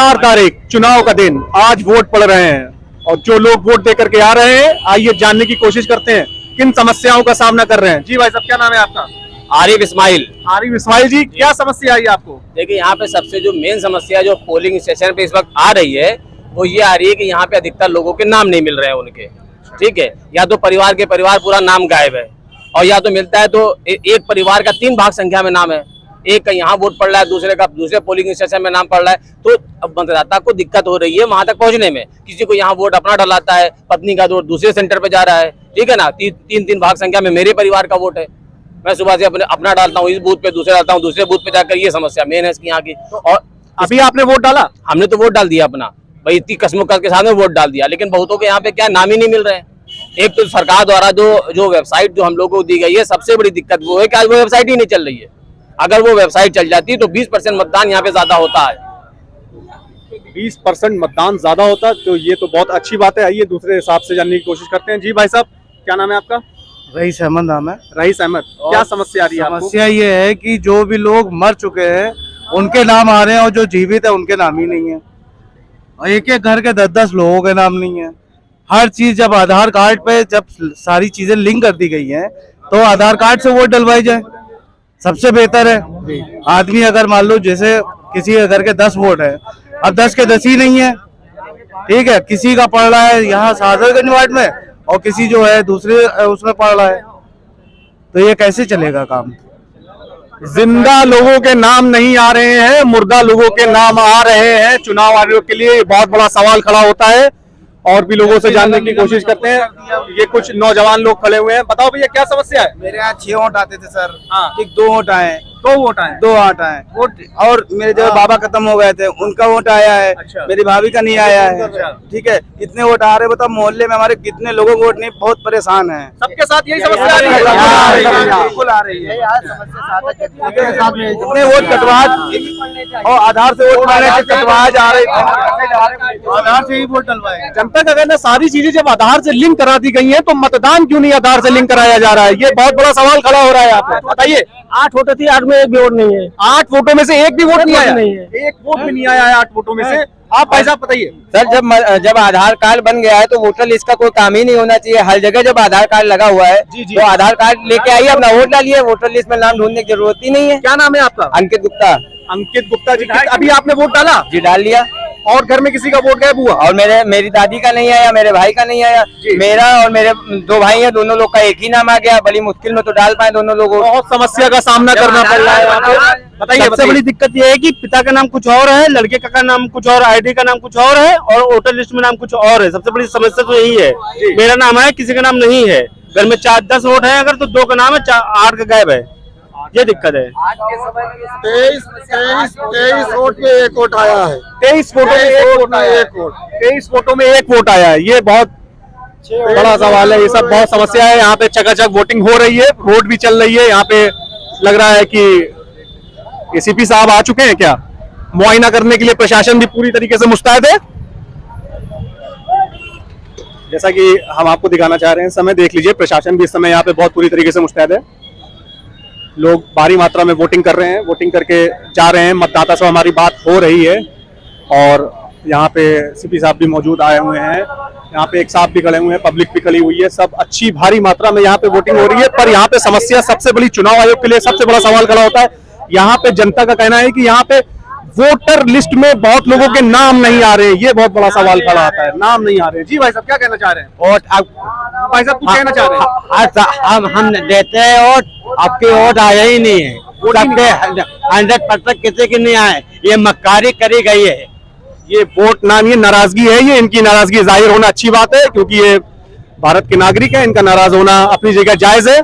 4 तारीख चुनाव का दिन, आज वोट पड़ रहे हैं और जो लोग वोट दे करके आ रहे हैं, आइए जानने की कोशिश करते हैं किन समस्याओं का सामना कर रहे हैं। जी भाई साहब, क्या नाम है आपका? आरिफ इस्माइल। आरिफ इस्माइल जी, क्या समस्या आई आपको? देखिए, यहाँ पे सबसे जो मेन समस्या जो पोलिंग स्टेशन पे इस वक्त आ रही है वो ये आ रही है कि यहाँ पे अधिकतर लोगों के नाम नहीं मिल रहे हैं उनके। ठीक है, या तो परिवार के परिवार पूरा नाम गायब है, और या तो मिलता है तो एक परिवार का 3 भाग संख्या में नाम है, एक का यहाँ वोट पड़ रहा है, दूसरे का दूसरे पोलिंग स्टेशन में नाम पड़ रहा है। तो अब मतदाता को दिक्कत हो रही है वहां तक पहुंचने में। किसी को यहाँ वोट अपना डलाता है, पत्नी का वोट दूसरे सेंटर पे जा रहा है। ठीक है ना, 3 भाग संख्या में मेरे परिवार का वोट है, मैं सुबह से अपना डालता हूँ इस बूथ पे, दूसरे डालता हूँ दूसरे बूथ पे जाकर। ये समस्या मेन है इसकी यहाँ की। और अभी आपने वोट डाला? हमने तो वोट डाल दिया अपना भाई, इतनी कसमुक्कत के साथ में वोट डाल दिया, लेकिन बहुतों के यहाँ पे क्या नाम ही नहीं मिल रहे हैं। एक तो सरकार द्वारा जो वेबसाइट जो हम लोगों को दी गई है, सबसे बड़ी दिक्कत वो है कि आज वो वेबसाइट ही नहीं चल रही है। अगर वो वेबसाइट चल जाती तो 20% मतदान यहाँ पे ज्यादा होता है। 20% मतदान ज्यादा होता तो ये तो बहुत अच्छी बात है। आइए दूसरे हिसाब से जानने की कोशिश करते हैं। जी भाई साहब, क्या नाम है आपका? रईस अहमद नाम है। रईस अहमद, क्या समस्या आ रही है आपको? समस्या ये है कि जो भी लोग मर चुके हैं उनके नाम आ रहे हैं और जो जीवित है उनके नाम ही नहीं है। और एक एक घर के 10-10 लोगों के नाम नहीं है। हर चीज जब आधार कार्ड पे जब सारी चीजें लिंक कर दी गई हैं तो आधार कार्ड से वोट डलवाई जाए, सबसे बेहतर है। आदमी अगर मान लो जैसे किसी के घर के 10 वोट है, अब 10 के 10 ही नहीं है। ठीक है, किसी का पड़ रहा है यहाँ सादरगंज वार्ड में और किसी जो है दूसरे उसमें पड़ रहा है, तो ये कैसे चलेगा काम? जिंदा लोगों के नाम नहीं आ रहे हैं, मुर्दा लोगों के नाम आ रहे हैं। चुनाव आयोग के लिए बहुत बड़ा सवाल खड़ा होता है और भी लोगों से जानने की कोशिश करते हैं। ये कुछ नौजवान लोग खड़े हुए हैं। बताओ भैया, क्या समस्या है? मेरे यहाँ 6 वोट आते थे सर। हाँ। ठीक, 2 वोट आए। 2 वोट आए? 2 वोट आए वोट। और मेरे जो बाबा खत्म हो गए थे उनका वोट आया है। अच्छा। मेरी भाभी का नहीं आया है। अच्छा। ठीक है, इतने वोट आ रहे, बताओ मोहल्ले में हमारे कितने लोगों को वोट नहीं, बहुत परेशान है। सबके साथ यही समस्या आ रही है? बिल्कुल आ रही है। इतने वोट कटवा और आधार से वोट मांगने से कटवाया जा रहे थे, आधार से ही वोट डलवाए। जनता का कहना, सारी चीजें जब आधार से लिंक करा दी गई हैं तो मतदान क्यों नहीं आधार से लिंक कराया जा रहा है? ये बहुत बड़ा सवाल खड़ा हो रहा है। आप बताइए। 8 वोट थी, 8 में एक भी वोट नहीं है। 8 वोटों में से एक भी वोट नहीं आया? नहीं है। एक वोट भी नहीं आया है 8 वोटों में से। आप भाई साहब बताइए। सर, जब आधार कार्ड बन गया है तो वोटर लिस्ट का कोई काम ही नहीं होना चाहिए। हर जगह जब आधार कार्ड लगा हुआ है तो आधार कार्ड लेके आइए, अपना वोट डालिए, वोटर लिस्ट में नाम ढूंढने की जरूरत ही नहीं है। क्या नाम है आपका? अंकित गुप्ता। अंकित गुप्ता जी, अभी आपने वोट डाला? जी, डाल लिया। और घर में किसी का वोट गायब हुआ? और मेरी दादी का नहीं आया, मेरे भाई का नहीं आया, मेरा और मेरे 2 भाई हैं, दोनों लोग का एक ही नाम आ गया। बड़ी मुश्किल में तो डाल पाए दोनों लोगों। बहुत समस्या का सामना करना पड़ रहा है। बताइए। सबसे बड़ी दिक्कत ये है कि पिता का नाम कुछ और है, लड़के का नाम कुछ और, आईडी का नाम कुछ और है और वोटर लिस्ट में नाम कुछ और है। सबसे बड़ी समस्या तो यही है। मेरा नाम है, किसी का नाम नहीं है। घर में 4-10 वोट है अगर, तो 2 का नाम है, 8 का गायब है। ये दिक्कत है। 23 वोट में 1 वोट आया है। 23 वोटों में 1 वोट आया है। 23 वोटों में 1 वोट आया है। ये बहुत बड़ा सवाल है। ये सब बहुत समस्या है। यहाँ पे चकाचक वोटिंग हो रही है, रोड भी चल रही है। यहाँ पे लग रहा है कि एसीपी साहब आ चुके हैं क्या मुआयना करने के लिए? प्रशासन भी पूरी तरीके से मुस्तैद है। जैसा कि हम आपको दिखाना चाह रहे हैं, समय देख लीजिए। प्रशासन भी इस समय यहाँ पे बहुत पूरी तरीके से मुस्तैद है। लोग भारी मात्रा में वोटिंग कर रहे हैं, वोटिंग करके जा रहे हैं। मतदाता से हमारी बात हो रही है और यहाँ पे सीपी साहब भी मौजूद आए हुए हैं। यहाँ पे एक साहब भी खड़े हुए हैं, पब्लिक भी खड़ी हुई है। सब अच्छी भारी मात्रा में यहाँ पे वोटिंग हो रही है। पर यहाँ पे समस्या सबसे बड़ी, चुनाव आयोग के लिए सबसे बड़ा सवाल खड़ा होता है। यहाँ पे जनता का कहना है कि यहाँ पे वोटर लिस्ट में बहुत लोगों के नाम नहीं आ रहे हैं। ये बहुत बड़ा सवाल खड़ा आता है, नाम नहीं आ रहे हैं। जी भाई साहब, क्या कहना चाह रहे हैं? वोट भाई साहब कुछ कहना चाह रहे हैं? हम देते हैं वोट, आपके वोट आया ही नहीं है। 100% किसी के नहीं आए, ये मक्कारी करी गई है। ये वोट नाम, ये नाराजगी है। ये इनकी नाराजगी जाहिर होना अच्छी बात है, क्योंकि ये भारत के नागरिक हैं। इनका नाराज होना अपनी जगह जायज है।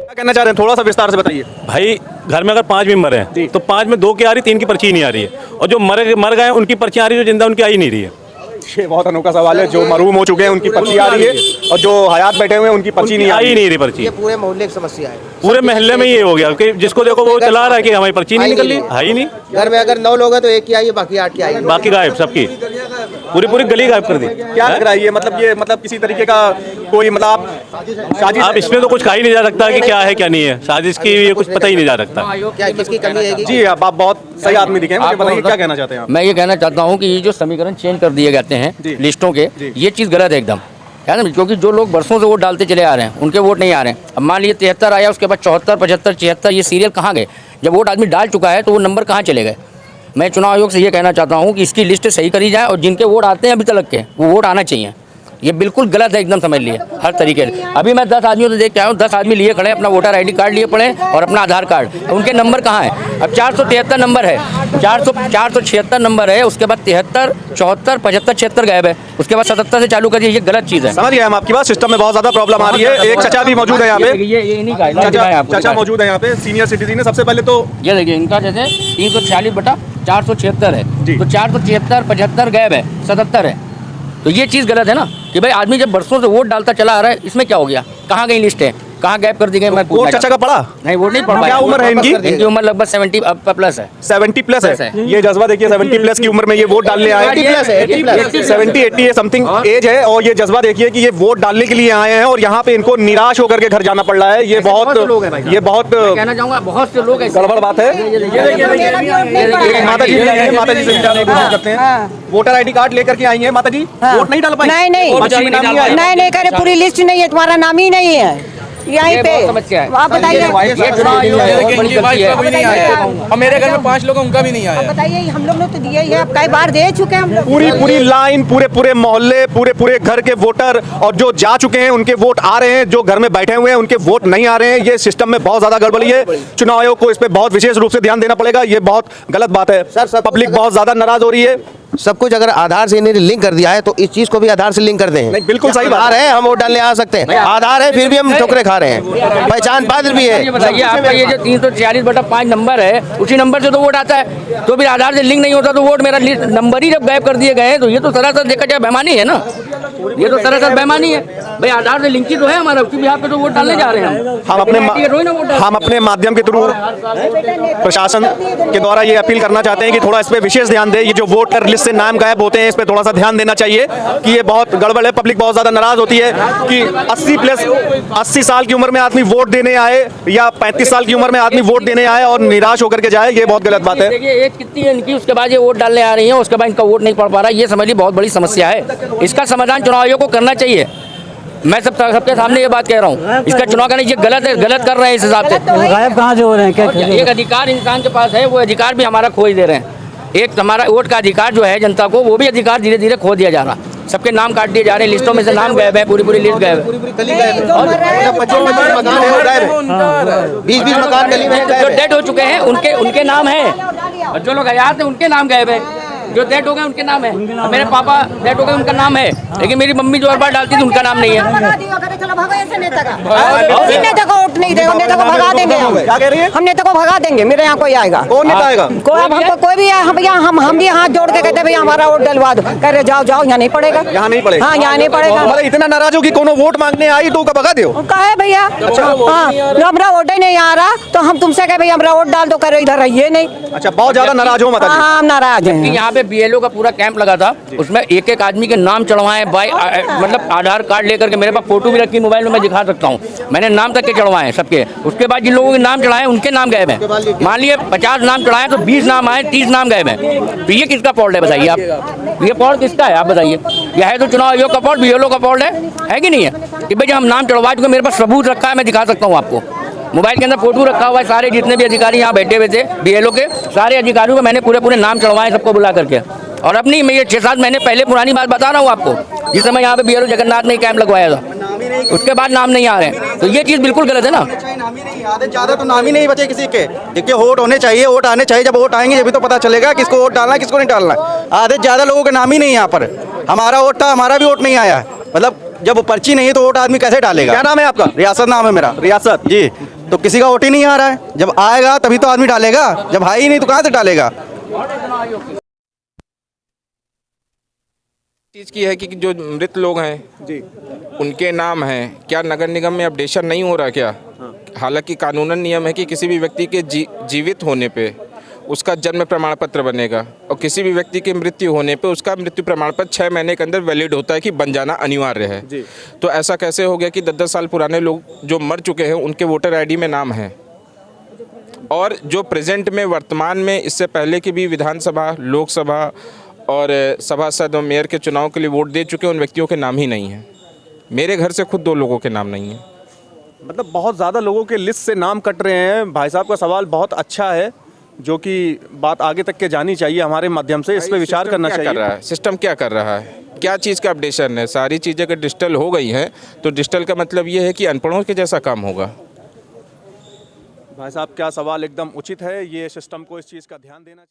क्या कहना चाह रहे हैं, थोड़ा सा विस्तार से बताइए। भाई, घर में अगर 5 मेंबर हैं तो 5 में 2 की आ रही, 3 की पर्ची ही नहीं आ रही है। और जो मर गए उनकी पर्ची आ रही है, जो जिंदा उनकी आ ही नहीं रही है। ये बहुत अनोखा सवाल है। जो मरहूम हो चुके हैं उनकी पर्ची आ रही है और जो हयात बैठे हुए हैं उनकी पर्ची नहीं आ रही। पर्ची। ये पूरे मोहल्ले की समस्या है। पूरे महल्ले में ये हो गया कि जिसको देखो वो चला रहा है कि हमारी पर्ची नहीं निकल रही, है ही नहीं। घर में अगर 9 लोग हैं तो एक की आई है, बाकी 8 की आई है। बाकी गायब सबकी, पूरी पूरी गली गायब कर दी। क्या लग रहा है ये मतलब किसी तरीके का कोई मतलब साजिश? अब इसमें तो कुछ कहा ही नहीं जा सकता कि क्या है क्या नहीं है, साजिश की ये कुछ पता ही नहीं जा सकता। क्या किसकी कमी है? जी आप बहुत सही आदमी दिखे हैं, मुझे बताइए क्या कहना चाहते हैं आप? मैं ये कहना चाहता हूँ कि ये जो समीकरण चेंज कर दिए जाते हैं लिस्टों के, ये चीज़ गलत है एकदम, है ना। क्योंकि जो लोग बरसों से वोट डालते चले आ रहे हैं उनके वोट नहीं आ रहे हैं। अब मान लीजिए 73 आया, उसके बाद 74, 75, 76, ये सीरियल कहाँ गए? जब वोट आदमी डाल चुका है तो वो नंबर कहाँ चले गए? मैं चुनाव आयोग से ये कहना चाहता हूँ कि इसकी लिस्ट सही करी जाए और जिनके वोट आते हैं अभी तक के वो वोट आना चाहिए। ये बिल्कुल गलत है, एकदम समझ लिए हर तरीके से। अभी मैं 10 आदमियों से देख के आया हूँ, 10 आदमी लिए खड़े, अपना वोटर ID कार्ड लिए पड़े और अपना आधार कार्ड, उनके नंबर कहाँ है? अब 473 नंबर है, 476 नंबर है, उसके बाद 73, 74, 75, 76 गायब है, उसके बाद 77 से चालू करिए। ये गलत चीज़ है। समझ गए हम आपकी बात, सिस्टम में बहुत ज्यादा प्रॉब्लम आ रही है। एक चाचा भी मौजूद है यहाँ पे, ये नहीं गाइडलाइन चाचा मौजूद है यहाँ पे, सीनियर सिटीजन है। सबसे पहले तो ये देखिए इनका जैसे 346/476 है, तो 476, 75 गायब है, 77 है। तो ये चीज़ गलत है ना कि भाई आदमी जब बरसों से वोट डालता चला आ रहा है, इसमें क्या हो गया? कहाँ गई लिस्ट है? कहाँ गायब कर दी गई? मैं वोट चाचा का पड़ा नहीं, वोट नहीं पड़ पाया। क्या उम्र है इनकी? इनकी उम्र लगभग 70 प्लस है। 70 प्लस है। ये जज्बा देखिए, 70 प्लस की उम्र में ये वोट डालने आए हैं। 70, 80 ये समथिंग एज है, और ये जज्बा देखिए कि ये वोट डालने के लिए आए हैं और यहाँ पे इनको निराश होकर के घर जाना पड़ रहा है। ये बहुत कहना चाहूँगा बहुत से लोग गड़बड़ बात है। माता जी से मिलाने की कोशिश करते हैं। वोटर ID कार्ड लेकर के आई हैं माता जी, वोट नहीं डाल पाई? नहीं करे, पूरी लिस्ट नहीं है, तुम्हारा नाम ही नहीं है यहीं पे। आप बताइए, और मेरे घर में 5 लोग हैं, उनका भी नहीं आया। बताइए, हम लोग ने तो दिया ही है, अब कई बार दे चुके हैं हम लोग। पूरी लाइन, पूरे मोहल्ले, पूरे घर के वोटर और जो जा चुके हैं उनके वोट आ रहे हैं, जो घर में बैठे हुए हैं उनके वोट नहीं आ रहे हैं। ये सिस्टम में बहुत ज्यादा गड़बड़ी है। चुनाव आयोग को इस पे बहुत विशेष रूप से ध्यान देना पड़ेगा। ये बहुत गलत बात है। पब्लिक बहुत ज्यादा नाराज हो रही है। सब कुछ अगर आधार से इन्हें लिंक कर दिया है तो इस चीज को भी आधार से लिंक कर दें। नहीं, बिल्कुल सही बात है। हम वोट डालने आ सकते हैं, आधार है, फिर भी हम ठोकरे खा रहे हैं। पहचान पत्र भी है। बताइए आपका ये जो 346/5 नंबर है, उसी नंबर से तो वोट आता है, तो फिर आधार से लिंक नहीं होता तो वोट मेरा नंबर ही जब गायब कर दिए गए तो ये तो सरासर देखा जाए बेईमानी है ना। ये तो सरासर बेईमानी है भाई। आधार से लिंक ही तो है हमारा, उसी भी पे तो वोट डालने जा रहे हैं हम अपने माध्यम के थ्रू प्रशासन के द्वारा ये अपील करना चाहते हैं कि थोड़ा इस पे विशेष ध्यान दें। ये जो वोटर लिस्ट से नाम गायब होते हैं, इस पे थोड़ा सा ध्यान देना चाहिए कि ये बहुत गड़बड़ है। पब्लिक बहुत ज्यादा नाराज होती है कि 80 साल की उम्र में आदमी वोट देने आए या 35 साल की उम्र में आदमी वोट देने आए और निराश होकर के जाए। ये बहुत गलत बात है। देखिए एज कितनी है इनकी, उसके बाद ये वोट डालने आ रही है, उसके बाद इनका वोट नहीं पड़ पा रहा। ये समझ ली बहुत बड़ी समस्या है। इसका समाधान चुनाव आयोग को करना चाहिए। मैं सबके सामने ये बात कह रहा हूँ, इसका चुनाव करना ये गलत है, गलत कर रहे हैं इस हिसाब से। गायब कहाँ से हो रहे हैं? एक अधिकार इंसान के पास है, वो अधिकार भी हमारा खो ही दे रहे हैं। एक हमारा वोट का अधिकार जो है जनता को, वो भी अधिकार धीरे धीरे खो दिया जा रहा। सबके नाम काट दिए जा रहे हैं, लिस्टों में से नाम गायब है, पूरी लिस्ट गायब है। 20 मकान गली में जो डेड हो चुके हैं उनके नाम है, और जो लोग हयात हैं उनके नाम गायब है। जो डेड हो गए उनके नाम है। मेरे पापा डेड हो गए उनका नाम है, लेकिन मेरी मम्मी जो हर बार डालती थी उनका नाम नहीं है। नेता को वोट नहीं देगा, नेता को भगा देंगे हम। क्या कह रही है? हम नेता को भगा देंगे। मेरे यहाँ कोई आएगा? कौन नेता आएगा? हमको कोई भी आए, हम भी हाथ जोड़ के कहते भैया हमारा वोट डलवा दो। कह रहे जाओ यहाँ नहीं पड़ेगा। यहाँ नहीं पड़ेगा? हाँ, यहाँ नहीं पड़ेगा। मतलब इतना नाराज हो कि कोनो वोट मांगने आई तो भगा दो? कहा है भैया, हाँ हमारा वोट ही नहीं आ रहा तो हम तुमसे कहे भैया हमारा वोट डाल दो। कह रहे इधर रहिए नहीं। अच्छा, बहुत ज्यादा नाराज हो माता जी? हाँ, हम नाराज हैं। यहाँ पे BLO का पूरा कैंप लगा था, उसमें एक आदमी के नाम चढ़वाए बाय मतलब आधार कार्ड लेकर के। मेरे पास फोटो भी रखी मोबाइल में, मैं दिखा सकता हूँ। मैंने नाम तक के चढ़वाए सबके। उसके बाद जिन लोगों के नाम चढ़ाए उनके नाम गायब हैं। मान लिए 50 नाम चढ़ाए तो 20 नाम आए, 30 नाम गायब हैं। तो ये किसका फॉल्ट है बताइए आप? ये फॉल्ट किसका है आप बताइए? यह है तो चुनाव आयोग का फॉल्ट, BLO का फॉल्ट है कि नहीं है? कि भाई जब हम नाम चढ़वा चुके, मेरे पास सबूत रखा है, मैं दिखा सकता हूँ आपको। मोबाइल के अंदर फोटो रखा हुआ है। सारे जितने भी अधिकारी यहाँ बैठे हुए थे BLO के, सारे अधिकारियों को मैंने पूरे नाम चढ़वाए सबको बुला करके। और अपनी मैं ये 6-7 महीने पहले पुरानी बात बता रहा हूँ आपको, जिस समय यहाँ पे BLO जगन्नाथ ने कैंप लगवाया था, उसके बाद नाम नहीं आ रहे हैं। तो ये चीज़ बिल्कुल गलत है ना। ज्यादा तो नाम ही नहीं बचे किसी के। देखिए वोट होने चाहिए, वोट आने चाहिए। जब वोट आएंगे जब तो पता चलेगा किसको वोट डालना है किसको नहीं डालना। आधे ज्यादा लोगों के नाम ही नहीं यहाँ पर। हमारा वोट था, हमारा भी वोट नहीं आया। मतलब जब पर्ची नहीं है तो वोट आदमी कैसे डालेगा? क्या नाम है आपका? रियासत नाम है मेरा। रियासत जी। तो किसी का वोट ही नहीं आ रहा है। जब आएगा तभी तो आदमी डालेगा, जब है ही नहीं तो कहाँ से डालेगा? चीज़ की है कि जो मृत लोग हैं जी, उनके नाम हैं। क्या नगर निगम में अपडेशन नहीं हो रहा क्या? हालांकि कानूनन नियम है कि किसी भी व्यक्ति के जीवित होने पे उसका जन्म प्रमाण पत्र बनेगा और किसी भी व्यक्ति की मृत्यु होने पे उसका मृत्यु प्रमाण पत्र 6 महीने के अंदर वैलिड होता है कि बन जाना अनिवार्य है। तो ऐसा कैसे हो गया कि 10-10 साल पुराने लोग जो मर चुके हैं उनके वोटर आईडी में नाम है, और जो प्रेजेंट में वर्तमान में इससे पहले की भी विधानसभा, लोकसभा और सभासद और मेयर के चुनाव के लिए वोट दे चुके उन व्यक्तियों के नाम ही नहीं है। मेरे घर से खुद 2 लोगों के नाम नहीं है। मतलब बहुत ज़्यादा लोगों के लिस्ट से नाम कट रहे हैं। भाई साहब का सवाल बहुत अच्छा है, जो कि बात आगे तक के जानी चाहिए, हमारे माध्यम से इस पे विचार करना चाहिए। सिस्टम क्या कर रहा है, क्या चीज़ का अपडेशन है? सारी चीज़ें अगर डिजिटल हो गई हैं तो डिजिटल का मतलब ये है कि अनपढ़ों के जैसा काम होगा। भाई साहब क्या सवाल एकदम उचित है, ये सिस्टम को इस चीज़ का ध्यान देना चाहिए।